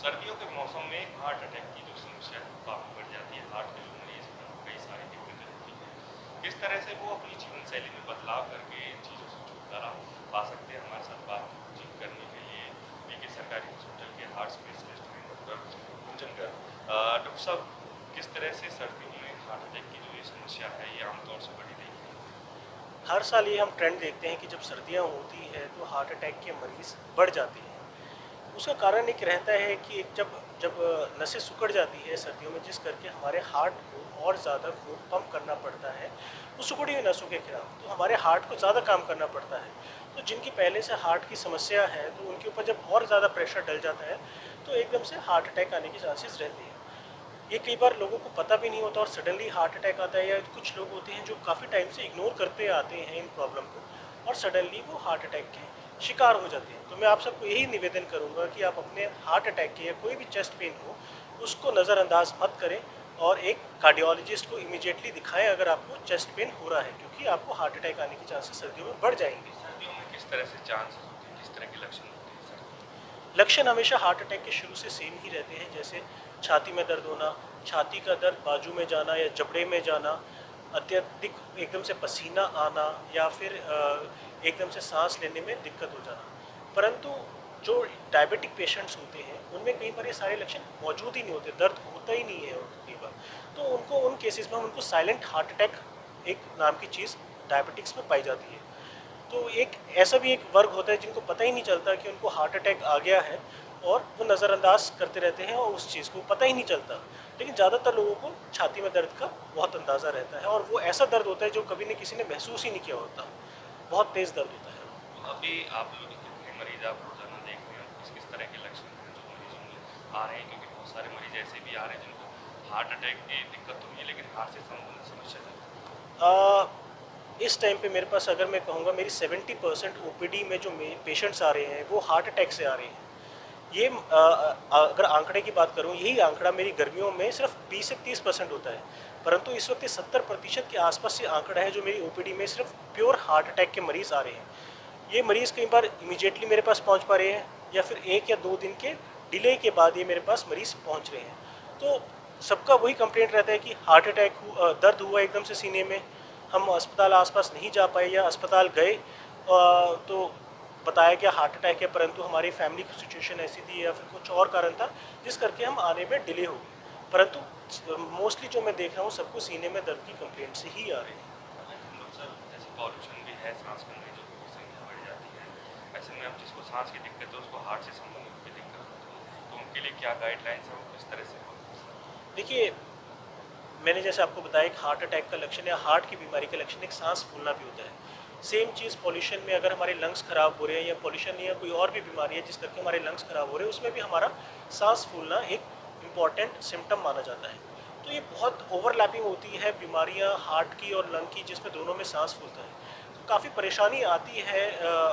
सर्दियों के मौसम में हार्ट अटैक की जो समस्या है काफ़ी बढ़ जाती है। हार्ट के जो मरीज हैं उनको कई सारी दिक्कतें होती हैं। किस तरह से वो अपनी जीवन शैली में बदलाव करके इन चीज़ों से छुटकारा पा सकते हैं? हमारे साथ बातचीत करने के लिए बीके सरकारी हॉस्पिटल के हार्ट स्पेशलिस्ट हैं डॉक्टर गुंजन गर्ग। डॉक्टर साहब, किस तरह से सर्दियों में हार्ट अटैक की जो ये समस्या है ये आमतौर से बढ़ी रही है? हर साल ये हम ट्रेंड देखते हैं कि जब सर्दियाँ होती हैं तो हार्ट अटैक के मरीज़ बढ़ जाते हैं। उसका कारण एक रहता है कि एक जब जब नसें सिकुड़ जाती है सर्दियों में, जिस करके हमारे हार्ट को और ज़्यादा खून पंप करना पड़ता है उस सिकुड़ी हुई नसों के खिलाफ, तो हमारे हार्ट को ज़्यादा काम करना पड़ता है। तो जिनकी पहले से हार्ट की समस्या है तो उनके ऊपर जब और ज़्यादा प्रेशर डल जाता है तो एकदम से हार्ट अटैक आने के चांसेस रहते हैं। ये कई बार लोगों को पता भी नहीं होता और सडनली हार्ट अटैक आता है, या कुछ लोग होते हैं जो काफ़ी टाइम से इग्नोर करते आते हैं इन प्रॉब्लम को और सडनली वो हार्ट अटैक के शिकार हो जाते हैं। तो मैं आप सबको यही निवेदन करूंगा कि आप अपने हार्ट अटैक के या कोई भी चेस्ट पेन हो उसको नज़रअंदाज मत करें और एक कार्डियोलॉजिस्ट को इमीडिएटली दिखाएं अगर आपको चेस्ट पेन हो रहा है, क्योंकि आपको हार्ट अटैक आने के चांसेस सर्दियों में बढ़ जाएंगे। सर्दियों में किस तरह से चांसेस होते हैं, किस तरह के लक्षण होते हैं सर्दियों में? लक्षण हमेशा हार्ट अटैक के शुरू से सेम ही रहते हैं, जैसे छाती में दर्द होना, छाती का दर्द बाजू में जाना या जबड़े में जाना, अत्यधिक एकदम से पसीना आना, या फिर एकदम से सांस लेने में दिक्कत हो जाना। परंतु जो डायबिटिक पेशेंट्स होते हैं उनमें कई बार ये सारे लक्षण मौजूद ही नहीं होते, दर्द होता ही नहीं है कई बार। तो उनको उन केसेस में हम उनको साइलेंट हार्ट अटैक एक नाम की चीज़ डायबिटिक्स में पाई जाती है। तो एक ऐसा भी एक वर्ग होता है जिनको पता ही नहीं चलता कि उनको हार्ट अटैक आ गया है और वो नज़रअंदाज करते रहते हैं और उस चीज़ को पता ही नहीं चलता। लेकिन ज़्यादातर लोगों को छाती में दर्द का बहुत अंदाज़ा रहता है और वो ऐसा दर्द होता है जो कभी न किसी ने महसूस ही नहीं किया होता, बहुत तेज़ दर्द होता है। तो अभी आप लोग कितने मरीज आप रोजाना देख रहे हैं? किस किस तरह के लक्षण हैं जो मरीजों में आ रहे हैं? क्योंकि बहुत सारे मरीज ऐसे भी आ रहे हैं जिनको हार्ट अटैक की दिक्कत तो नहीं है लेकिन हार्ट से संबंधित समस्या चल रही आ, इस टाइम पे मेरे पास अगर मैं कहूँगा मेरी 70% ओपीडी में जो पेशेंट्स आ रहे हैं वो हार्ट अटैक से आ रहे हैं। ये अगर आंकड़े की बात करूँ, यही आंकड़ा मेरी गर्मियों में सिर्फ 20 से 30% होता है, परंतु इस वक्त 70% के आसपास ये आंकड़ा है जो मेरी ओपीडी में सिर्फ प्योर हार्ट अटैक के मरीज़ आ रहे हैं। ये मरीज़ कई बार इमीडिएटली मेरे पास पहुंच पा रहे हैं या फिर 1 या 2 दिन के डिले के बाद ये मेरे पास मरीज़ पहुंच रहे हैं। तो सबका वही कंप्लेंट रहता है कि हार्ट अटैक दर्द हुआ एकदम से सीने में, हम अस्पताल आसपास नहीं जा पाए या अस्पताल गए तो बताया गया हार्ट अटैक है, परंतु हमारी फैमिली की सिचुएशन ऐसी थी या फिर कुछ और कारण था जिस करके हम आने में डिले हो गए। परंतु मोस्टली जो मैं देख रहा हूँ सबको सीने में दर्द की कंप्लेंट से ही आ रही है। है। डॉक्टर साहब, जैसे पॉल्यूशन भी है, सांस के मरीजों की संख्या बढ़ जाती है। ऐसे में अब जिसको सांस की दिक्कत है उसको हार्ट से संबंधित भी दिक्कत होती है, तो उनके लिए क्या गाइडलाइंस है, वो किस तरह से देखिए, मैंने जैसे आपको बताया एक हार्ट अटैक का लक्षण या हार्ट की बीमारी का लक्षण एक सांस फूलना भी होता है। सेम चीज़ पॉल्यूशन में अगर हमारे लंग्स खराब हो रहे हैं या पॉल्यूशन या कोई और भी बीमारी है जिस करके हमारे लंग्स खराब हो रहे हैं, उसमें भी हमारा सांस फूलना एक इम्पॉर्टेंट सिम्टम माना जाता है। तो ये बहुत ओवरलैपिंग होती है बीमारियाँ हार्ट की और लंग की, जिसमें दोनों में सांस फूलता है। तो काफ़ी परेशानी आती है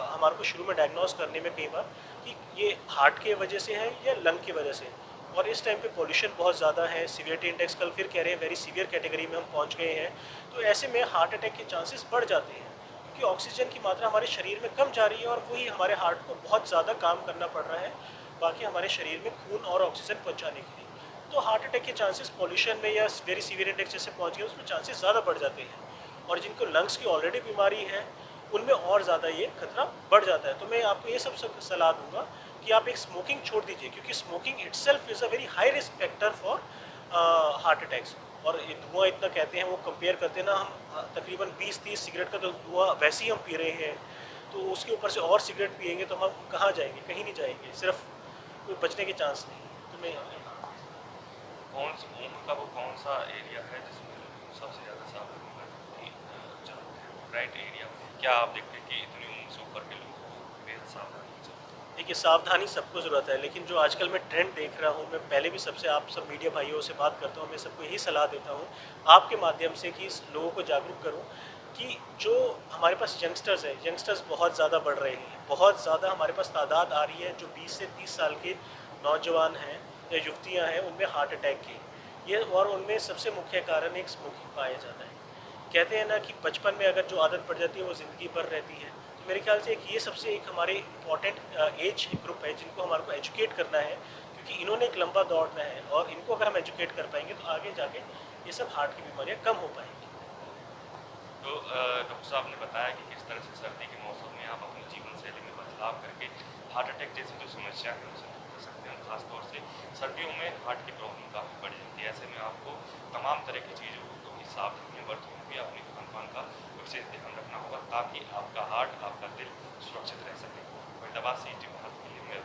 हमारे को शुरू में डायग्नोस करने में कई बार कि ये हार्ट के वजह से है या लंग की वजह से। और इस टाइम पे पॉल्यूशन बहुत ज़्यादा है, सीवियरिटी इंडेक्स कल फिर कह रहे हैं वेरी सीवियर कैटेगरी में हम पहुंच गए हैं। तो ऐसे में हार्ट अटैक के चांसेस बढ़ जाते हैं क्योंकि ऑक्सीजन की मात्रा हमारे शरीर में कम जा रही है और वही हमारे हार्ट को बहुत ज़्यादा काम करना पड़ रहा है बाकी हमारे शरीर में खून और ऑक्सीजन पहुँचाने के लिए। तो हार्ट अटैक के चांसेस पॉल्यूशन में या वेरी सीवियर इंडेक्स जैसे पहुँच गए उसमें चांसेस ज़्यादा बढ़ जाते हैं। और जिनको लंग्स की ऑलरेडी बीमारी है उनमें और ज़्यादा ये खतरा बढ़ जाता है। तो मैं आपको ये सब सलाह दूंगा कि आप एक स्मोकिंग छोड़ दीजिए, क्योंकि smoking itself is a very high risk factor for heart attacks. और ये धुआं इतना कहते हैं, वो कंपेयर करते हैं ना, हम तकरीबन 20-30 सिगरेट का तो धुआं वैसे ही हम पी रहे हैं, तो उसके ऊपर से और सिगरेट पिएंगे तो हम कहाँ जाएंगे, कहीं नहीं जाएंगे, सिर्फ कोई बचने के चांस नहीं। तो मैं कौन सा ऊँट का वो कौन सा एरिया है जिसमें लोग सबसे ज़्यादा सावधानी बरतते चाहते हैं? राइट एरिया क्या आप देखते हैं कि इतनी उम्र से ऊपर के लोगों को बेहद सावधानी चाहिए? देखिए, सावधानी सबको ज़रूरत है, लेकिन जो आजकल मैं ट्रेंड देख रहा हूँ, मैं पहले भी सबसे आप सब मीडिया भाइयों से बात करता हूँ, मैं सबको यही सलाह देता हूँ आपके माध्यम से कि इस लोगों को जागरूक करूँ कि जो हमारे पास यंगस्टर्स हैं, यंगस्टर्स बहुत ज़्यादा बढ़ रहे हैं, बहुत ज़्यादा हमारे पास तादाद आ रही है जो 20 से 30 साल के नौजवान हैं या युवतियाँ हैं उनमें हार्ट अटैक की। ये और उनमें सबसे मुख्य कारण एक स्मोकिंग पाया जाता है। कहते हैं ना कि बचपन में अगर जो आदत पड़ जाती है वो ज़िंदगी भर रहती है। तो मेरे ख्याल से एक ये सबसे एक हमारे इम्पॉर्टेंट एज ग्रुप है जिनको हमारे को एजुकेट करना है, क्योंकि क्योंकि इन्होंने एक लंबा दौड़ना है और इनको अगर हम एजुकेट कर पाएंगे तो आगे जाके ये सब हार्ट की बीमारियाँ कम हो पाएंगी। तो डॉक्टर साहब ने बताया कि किस तरह से सर्दी के मौसम में आप अपनी जीवन शैली में बदलाव करके हार्ट अटैक जैसी जो समस्या है उनसे दूर कर सकते हैं। खासतौर से सर्दियों में हार्ट की प्रॉब्लम काफ़ी बढ़ जाती है। ऐसे में आपको तमाम तरह की चीज़ों की सावधानी बरतनी होगी, अपने खान पान का विशेष ध्यान रखना होगा ताकि आपका हार्ट, आपका दिल सुरक्षित रह सके। फरीदाबाद से भारत के लिए मैं